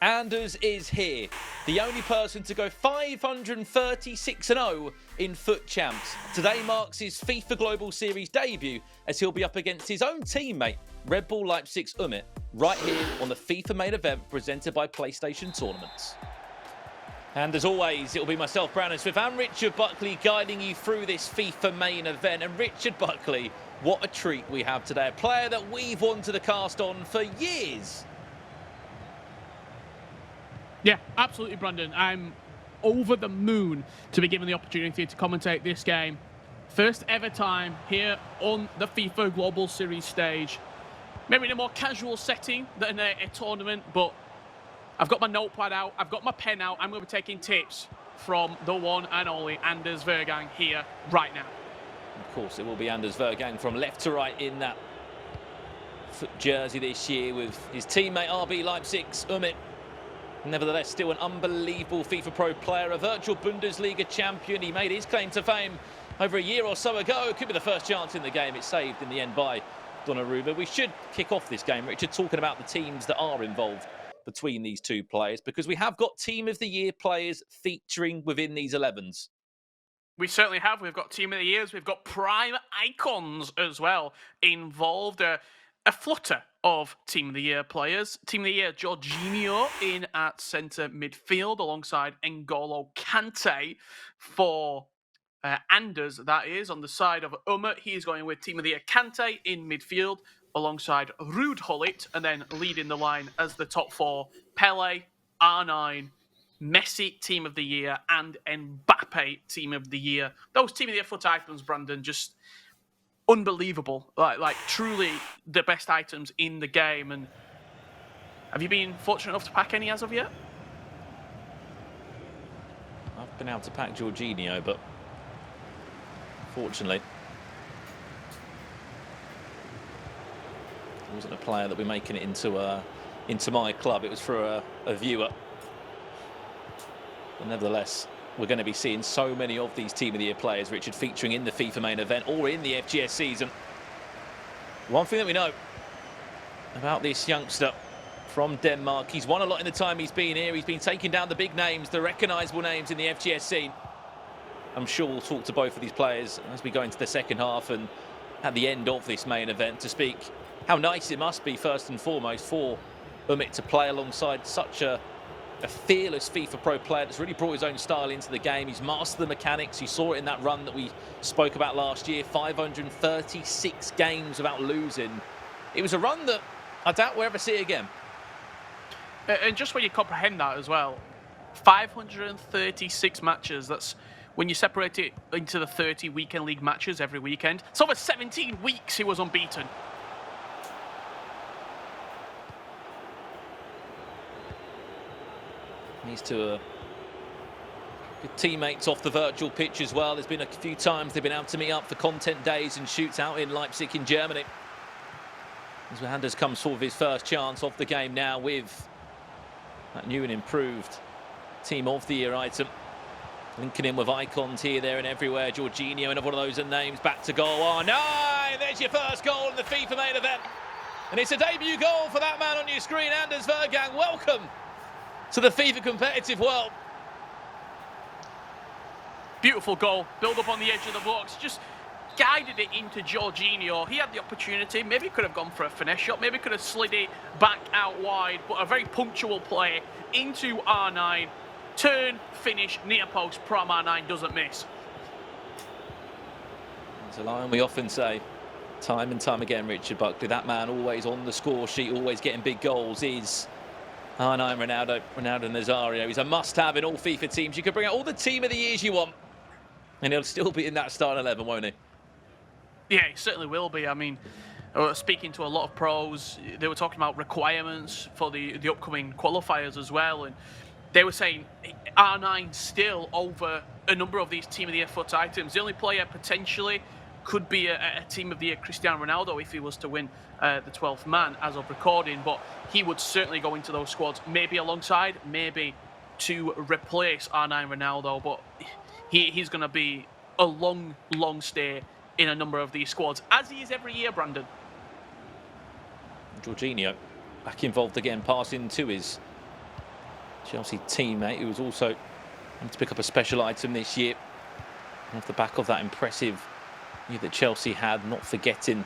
Anders is here, the only person to go 536-0 in FUT Champs. Today marks his FIFA Global Series debut as he'll be up against his own teammate, Red Bull Leipzig's Umit, right here on the FIFA main event presented by PlayStation Tournaments. And as always, it'll be myself, Brandon Swift, and Richard Buckley guiding you through this FIFA main event. And Richard Buckley, what a treat we have today. A player that we've wanted to cast on for years. Yeah, absolutely, Brandon. I'm over the moon to be given the opportunity to commentate this game. First ever time here on the FIFA Global Series stage. Maybe in a more casual setting than a tournament, but I've got my notepad out, I've got my pen out. I'm going to be taking tips from the one and only Anders Vejrgang here right now. Of course, it will be Anders Vejrgang from left to right in that jersey this year with his teammate RB Leipzig's Umit. Nevertheless, still an unbelievable FIFA Pro player, a virtual Bundesliga champion. He made his claim to fame over a year or so ago. It could be the first chance in the game. It's saved in the end by Donnarumma. We should kick off this game, Richard, talking about the teams that are involved between these two players, because we have got Team of the Year players featuring within these 11s. We certainly have. We've got Team of the Years. We've got Prime Icons as well involved. A flutter of Team of the Year players. Team of the Year, Jorginho in at centre midfield alongside N'Golo Kante for Anders, that is. On the side of Umit, he's going with Team of the Year Kante in midfield alongside Ruud Gullit, and then leading the line as the top four, Pele, R9, Messi Team of the Year, and Mbappe Team of the Year. Those Team of the Year FUT icons, Brandon, just unbelievable. Like truly the best items in the game. And have you been fortunate enough to pack any as of yet? I've been able to pack Jorginho, but fortunately it wasn't a player that we're making it into my club. It was for a viewer. But nevertheless, we're going to be seeing so many of these Team of the Year players, Richard, featuring in the FIFA main event or in the FGS season. One thing that we know about this youngster from Denmark, he's won a lot in the time he's been here. He's been taking down the big names, the recognisable names in the FGS scene. I'm sure we'll talk to both of these players as we go into the second half and at the end of this main event to speak how nice it must be, first and foremost, for Umit to play alongside such a fearless FIFA Pro player that's really brought his own style into the game. He's mastered the mechanics. You saw it in that run that we spoke about last year, 536 games without losing. It was a run that I doubt we'll ever see again. And just when you comprehend that as well, 536 matches, that's when you separate it into the 30 weekend league matches every weekend. It's over 17 weeks he was unbeaten. These two are good teammates off the virtual pitch as well. There's been a few times they've been able to meet up for content days and shoots out in Leipzig in Germany. As Anders comes forward with his first chance of the game now with that new and improved Team of the Year item. Linking in with icons here, there and everywhere. Jorginho, another one of those names, back to goal. Oh no, there's your first goal in the FIFA main event. And it's a debut goal for that man on your screen, Anders Vejrgang. Welcome to the FIFA competitive world. Beautiful goal, build up on the edge of the box, just guided it into Jorginho. He had the opportunity, maybe could have gone for a finesse shot, maybe could have slid it back out wide, but a very punctual play into R9, turn, finish, near post, Prom R9 doesn't miss. It's a line we often say, time and time again, Richard Buckley, that man always on the score sheet, always getting big goals, is R9 Ronaldo Nazario. He's a must-have in all FIFA teams. You could bring out all the Team of the Years you want, and he'll still be in that starting 11, won't he? Yeah, he certainly will be. I mean, speaking to a lot of pros, they were talking about requirements for the upcoming qualifiers as well, and they were saying R9 still over a number of these Team of the Year FUT items. The only player potentially could be a Team of the Year Cristiano Ronaldo if he was to win the 12th man as of recording, but he would certainly go into those squads, maybe alongside, maybe to replace R9 Ronaldo, but he's going to be a long stay in a number of these squads, as he is every year, Brandon. Jorginho back involved again, passing to his Chelsea teammate who was also able to pick up a special item this year off the back of that impressive year that Chelsea had, not forgetting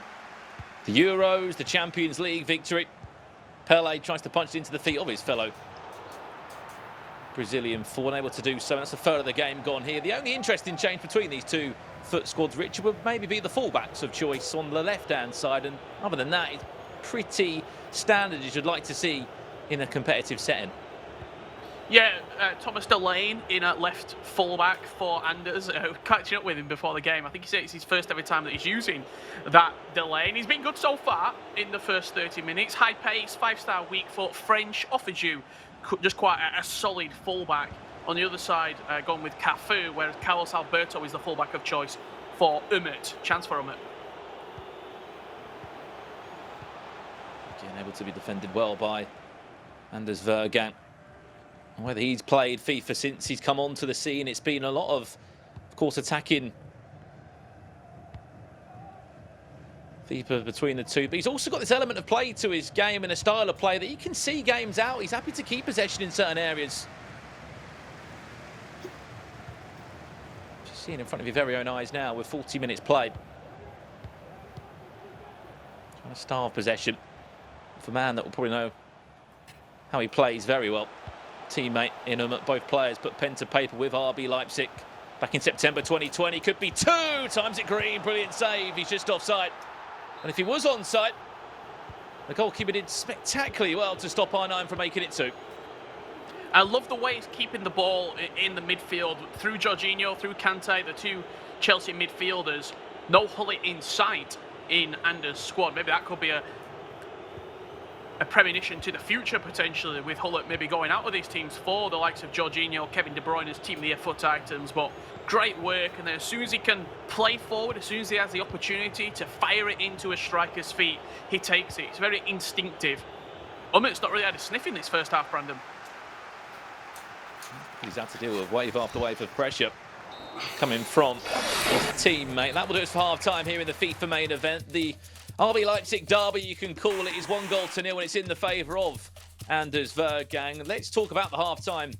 the Euros, the Champions League victory. Pele tries to punch it into the feet of his fellow Brazilian forward, unable to do so. That's a third of the game gone here. The only interesting change between these two foot squads, Richard, would maybe be the fullbacks of choice on the left-hand side. And other than that, it's pretty standard as you'd like to see in a competitive setting. Yeah, Thomas Delaney in at left fullback for Anders. Catching up with him before the game, I think he said it's his first ever time that he's using that Delaney. He's been good so far in the first 30 minutes. High pace, 5-star weak foot. French offers you just quite a solid fullback. On the other side, gone with Cafu, whereas Carlos Alberto is the fullback of choice for Umut. Chance for Umut. Again, able to be defended well by Anders Vejrgang. Whether he's played FIFA since he's come onto the scene, it's been a lot of course, attacking FIFA between the two. But he's also got this element of play to his game and a style of play that he can see games out. He's happy to keep possession in certain areas. Just seeing in front of your very own eyes now with 40 minutes played. Trying to starve possession for a man that will probably know how he plays very well. Teammate in him, both players put pen to paper with RB Leipzig back in September 2020. Could be 2 times it green. Brilliant save. He's just offside. And if he was onside, the goalkeeper did spectacularly well to stop R9 from making it 2. I love the way he's keeping the ball in the midfield through Jorginho, through Kante, the two Chelsea midfielders. No Hullet in sight in Anders' squad. Maybe that could be a premonition to the future, potentially, with Hullet maybe going out of these teams for the likes of Jorginho, Kevin De Bruyne as Team of the Year foot items. But great work, and then as soon as he can play forward, as soon as he has the opportunity to fire it into a striker's feet, he takes it. It's very instinctive. Umut's not really had a sniff in this first half, Brandon. He's had to deal with wave after wave of pressure coming from his teammate. That will do us for half-time here in the FIFA main event. The RB Leipzig derby, you can call it, is 1-0 and it's in the favour of Anders Vejrgang. Let's talk about the half-time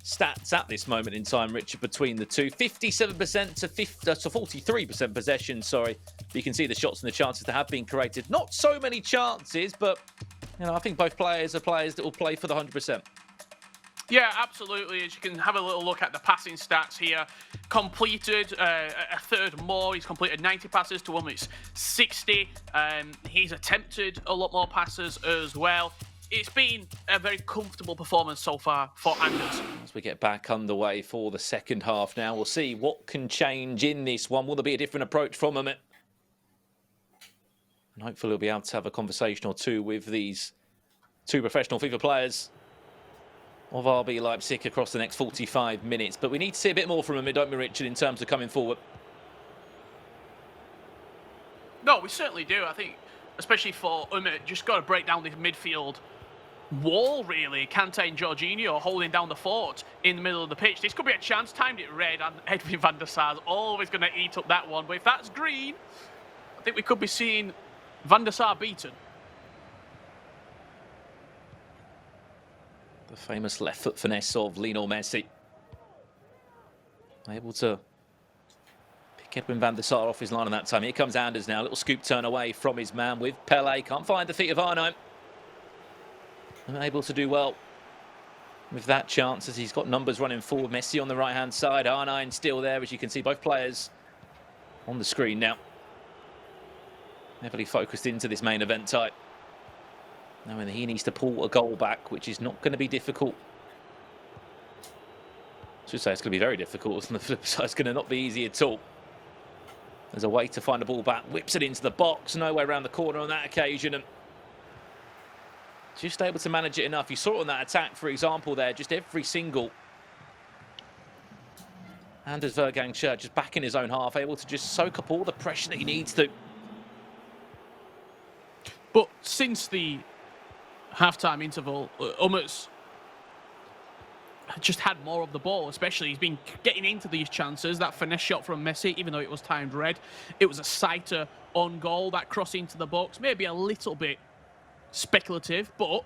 stats at this moment in time, Richard, between the two. 57% to 43% possession, sorry. You can see the shots and the chances that have been created. Not so many chances, but I think both players are players that will play for the 100%. Yeah, absolutely. As you can have a little look at the passing stats here. Completed a third more. He's completed 90 passes to Umut's 60. He's attempted a lot more passes as well. It's been a very comfortable performance so far for Anders. As we get back underway for the second half now, we'll see what can change in this one. Will there be a different approach from Umut? And hopefully we'll be able to have a conversation or two with these two professional FIFA players of RB Leipzig across the next 45 minutes. But we need to see a bit more from him, don't we, Richard, in terms of coming forward? No, we certainly do. I think, especially for Umut, just got to break down this midfield wall, really. Kante and Jorginho holding down the fort in the middle of the pitch. This could be a chance. Timed it red, and Edwin van der Sar's always going to eat up that one. But if that's green, I think we could be seeing van der Sar beaten. The famous left foot finesse of Lionel Messi. Able to pick Edwin van der Sar off his line on that time. Here comes Anders now. Little scoop turn away from his man with Pele. Can't find the feet of R9. Able to do well with that chance as he's got numbers running forward. Messi on the right-hand side. R9 still there, as you can see. Both players on the screen now. Heavily focused into this main event type. Knowing that he needs to pull a goal back, which is not going to be difficult. I should say it's going to be very difficult. On the flip side, it's going to not be easy at all. There's a way to find the ball back. Whips it into the box. No way around the corner on that occasion. And just able to manage it enough. You saw it on that attack, for example, there. Just every single Anders Vejrgang shirt just back in his own half. Able to just soak up all the pressure that he needs to. But since the half-time interval, Umut's just had more of the ball, especially. He's been getting into these chances. That finesse shot from Messi, even though it was timed red, it was a sighter on goal. That cross into the box, maybe a little bit speculative, but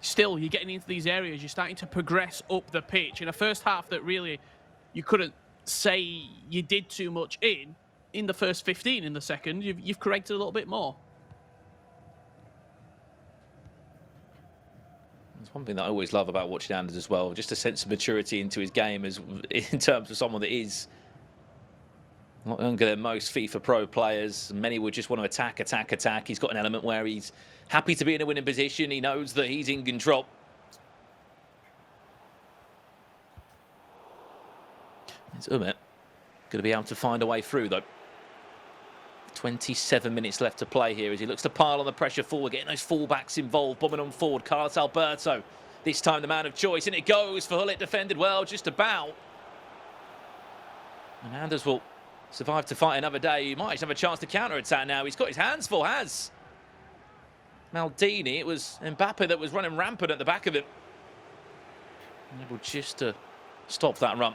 still, you're getting into these areas, you're starting to progress up the pitch. In a first half that really you couldn't say you did too much in the first 15 in the second, you've corrected a little bit more. It's one thing that I always love about watching Anders as well, just a sense of maturity into his game as in terms of someone that is a lot younger than most FIFA Pro players. Many would just want to attack, attack, attack. He's got an element where he's happy to be in a winning position. He knows that he's in control. It's Umit going to be able to find a way through, though. 27 minutes left to play here as he looks to pile on the pressure forward, getting those fullbacks involved, bombing on forward. Carlos Alberto, this time the man of choice, and it goes for Hullet, defended well, just about. And Anders will survive to fight another day. He might just have a chance to counter-attack now. He's got his hands full, has Maldini. It was Mbappe that was running rampant at the back of him. Able just to stop that run.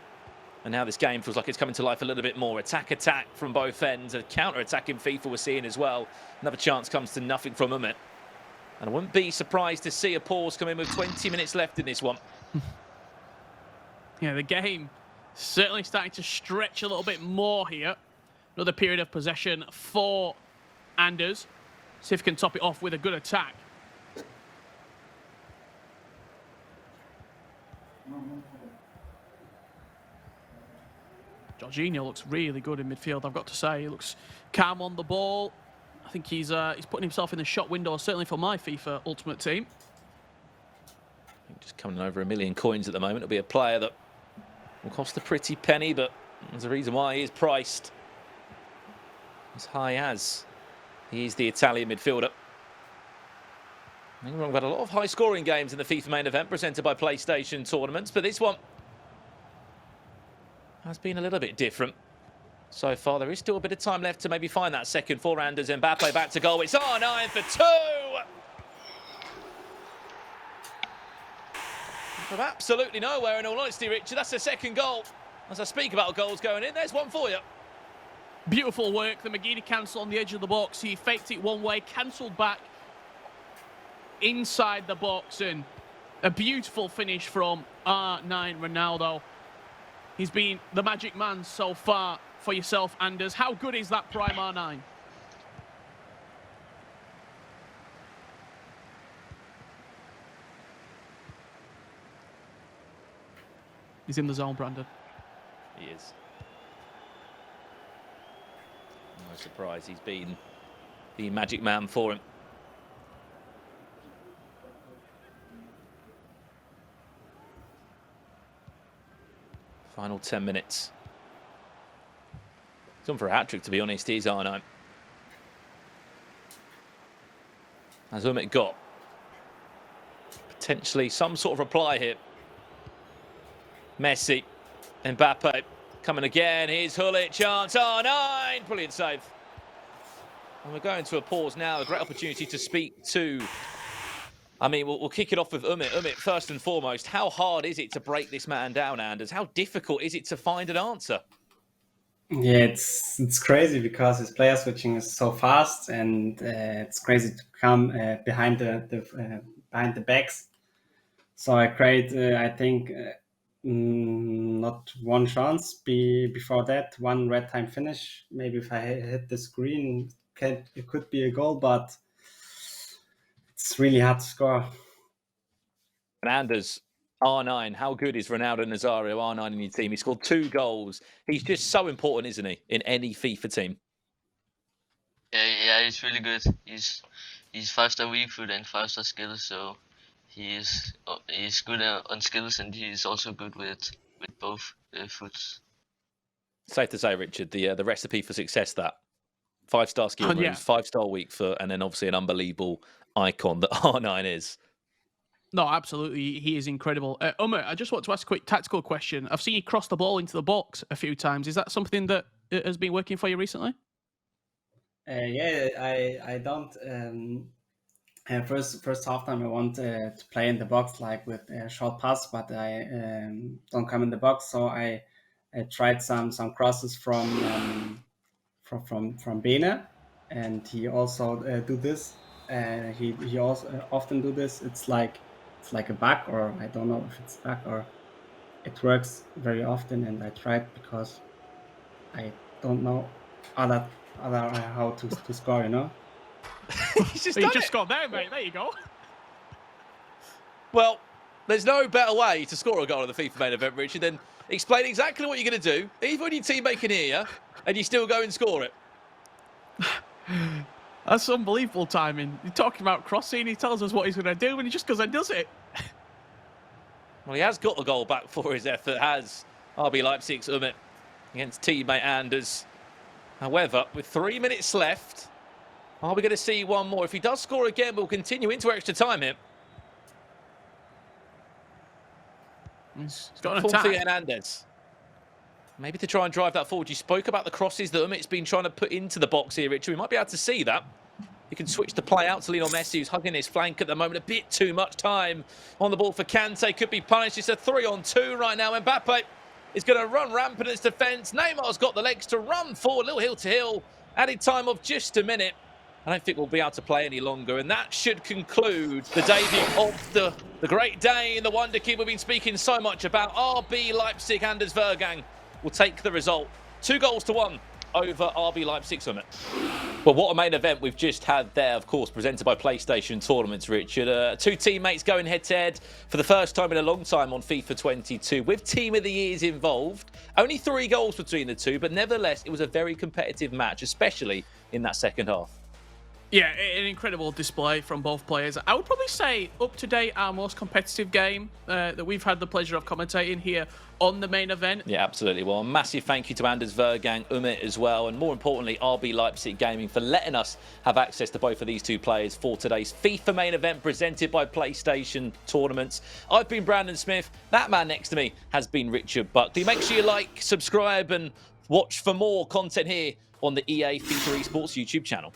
And now this game feels like it's coming to life a little bit more. Attack, attack from both ends. A counter-attack in FIFA we're seeing as well. Another chance comes to nothing from Umit. And I wouldn't be surprised to see a pause come in with 20 minutes left in this one. Yeah, the game certainly starting to stretch a little bit more here. Another period of possession for Anders. See if he can top it off with a good attack. Jorginho looks really good in midfield, I've got to say. He looks calm on the ball. I think he's putting himself in the shot window, certainly for my FIFA Ultimate Team. I think just coming over 1 million coins at the moment. It'll be a player that will cost a pretty penny, but there's a reason why he is priced as high as he is the Italian midfielder. I think we've had a lot of high-scoring games in the FIFA main event presented by PlayStation tournaments, but this one has been a little bit different so far. There is still a bit of time left to maybe find that second for Anders. Mbappe back to goal. It's R9 for 2! From absolutely nowhere, in all honesty, Richard. That's the second goal. As I speak about goals going in, there's one for you. Beautiful work. The Magini cancel on the edge of the box. He faked it one way, cancelled back inside the box, and a beautiful finish from R9 Ronaldo. He's been the magic man so far for yourself, Anders. How good is that prime R9? He's in the zone, Brandon. He is. No surprise, he's been the magic man for him. Final 10 minutes. He's on for a hat-trick, to be honest. He's R9. Has Umit got potentially some sort of reply here? Messi, Mbappe coming again. Here's Hullet, chance, R9, brilliant save. And we're going to a pause now. A great opportunity to speak to. I mean, we'll kick it off with Umit. Umit, first and foremost, how hard is it to break this man down, Anders? How difficult is it to find an answer? Yeah, it's crazy because his player switching is so fast, and it's crazy to come behind the backs. So I create, I think, not one chance. Before that, one red time finish. Maybe if I hit the screen, it could be a goal, but it's really hard to score. And Anders, R9, how good is Ronaldo Nazario, R9 in your team? He scored 2 goals. He's just so important, isn't he, in any FIFA team? Yeah, he's really good. He's 5-star weak foot and 5-star skills, so he's good on skills, and he's also good with both foots. Safe to say, Richard, the recipe for success, that 5-star skill moves, yeah. 5-star weak foot, and then obviously an unbelievable icon that R9 is. No, absolutely. He is incredible. Umit, I just want to ask a quick tactical question. I've seen you cross the ball into the box a few times. Is that something that has been working for you recently? Yeah, I don't. First half time I want to play in the box like with a short pass, but I don't come in the box. So I tried some crosses from Bene, and he also do this. He also often do this. It's like it's like a bug, or I don't know if it's a bug or it works very often, and I tried because I don't know other how to score, you know. He's just You done just it. scored there, mate. There you go. Well, there's no better way to score a goal in the FIFA main event, Richard, than explain exactly what you're going to do, even when your teammate can hear you, and you still go and score it. That's unbelievable timing. You're talking about crossing. He tells us what he's going to do, and he just goes and does it. Well, he has got the goal back for his effort, has RB Leipzig's Umit against teammate Anders. However, with 3 minutes left, are we going to see one more? If he does score again, we'll continue into extra time here. He's got an Fonte attack. Hernandez. Maybe to try and drive that forward. You spoke about the crosses that Umit's been trying to put into the box here, Richard. We might be able to see that. He can switch the play out to Lionel Messi, who's hugging his flank at the moment. A bit too much time on the ball for Kante. Could be punished. It's a 3-on-2 right now. Mbappe is going to run rampant in his defence. Neymar's got the legs to run forward. Little hill to hill. Added time of just a minute. I don't think we'll be able to play any longer. And that should conclude the debut of the great Dane, the wonder kid we've been speaking so much about. RB Leipzig, Anders Vejrgang will take the result. 2-1 over RB Leipzig Summit. Well, what a main event we've just had there, of course, presented by PlayStation Tournaments, Richard. Two teammates going head-to-head for the first time in a long time on FIFA 22, with Team of the Years involved. Only 3 goals between the two, but nevertheless, it was a very competitive match, especially in that second half. Yeah, an incredible display from both players. I would probably say, up to date, our most competitive game that we've had the pleasure of commentating here on the main event. Yeah, absolutely. Well, a massive thank you to Anders Vejrgang, Umit as well, and more importantly, RB Leipzig Gaming for letting us have access to both of these two players for today's FIFA main event presented by PlayStation Tournaments. I've been Brandon Smith. That man next to me has been Richard Buckley. Make sure you like, subscribe, and watch for more content here on the EA FIFA Esports YouTube channel.